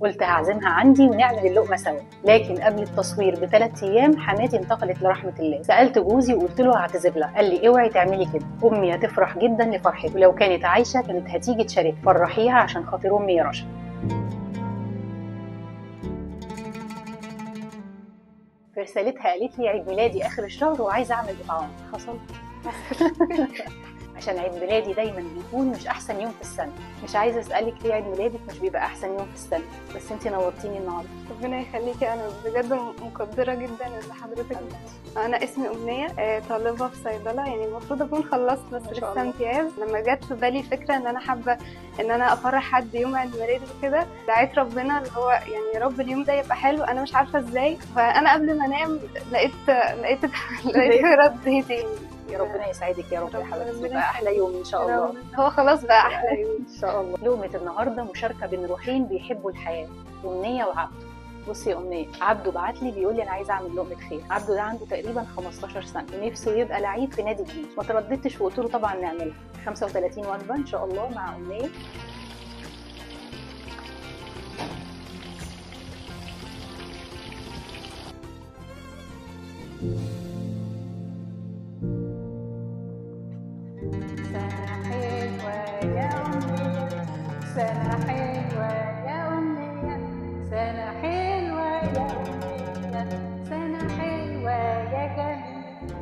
قلت هعزمها عندي ونعمل اللقمه سوا، لكن قبل التصوير ب3 ايام حماتي انتقلت لرحمه الله. سالت جوزي وقلت له هعتذر لها، قال لي اوعي تعملي كده، امي هتفرح جدا لفرحتي، ولو كانت عايشه كانت هتيجي تشارك، فرحيها عشان خاطر امي يا رشا. في رسالتها قالت لي عيد ميلادي اخر الشهر وعايزه اعمل اطعام. حصل عشان عيد ميلادي دايما بيكون مش احسن يوم في السنه. مش عايزه اسالك ليه عيد ميلادك مش بيبقى احسن يوم في السنه، بس انتي نورتيني النهارده. ربنا يخليكي، انا بجد مقدره جدا لحضرتك. انا اسمي امنيه، طالبه في صيدله، يعني المفروض اكون خلصت بس لسه امتياز. لما جت في بالي فكره ان انا حابه ان انا افرح حد يوم عيد ميلادي وكده، دعيت ربنا اللي هو يعني يا رب اليوم ده يبقى حلو. انا مش عارفه ازاي، فانا قبل ما انام لقيت رديتي. يا ربنا يسعدك يا رب يا حبيبتي، يبقى احلى يوم ان شاء الله. هو خلاص بقى احلى يوم ان شاء الله. لقمه النهارده مشاركه بين روحين بيحبوا الحياه، امنيه وعبده. بصي يا امنيه، عبده بعت لي بيقول لي انا عايزه اعمل لقمه خير. عبده ده عنده تقريبا 15 سنه ونفسه يبقى لعيب في نادي كبير. ما ترددتش وقلت له طبعا نعملها 35 وجبه ان شاء الله مع امنيه. سنة حلوة يا أمنية، سنة حلوة يا أمنية، سنة حلوة يا أمنية، سنة حلوة يا جميل.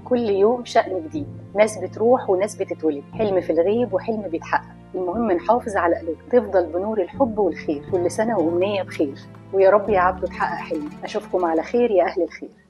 كل يوم شأن جديد، ناس بتروح وناس بتتولد، حلم في الغيب وحلم بيتحقق. المهم نحافظ على قلوبنا، تفضل بنور الحب والخير. كل سنة وأمنية بخير، ويا رب يا عبدو تحقق حلمي. أشوفكم على خير يا أهل الخير.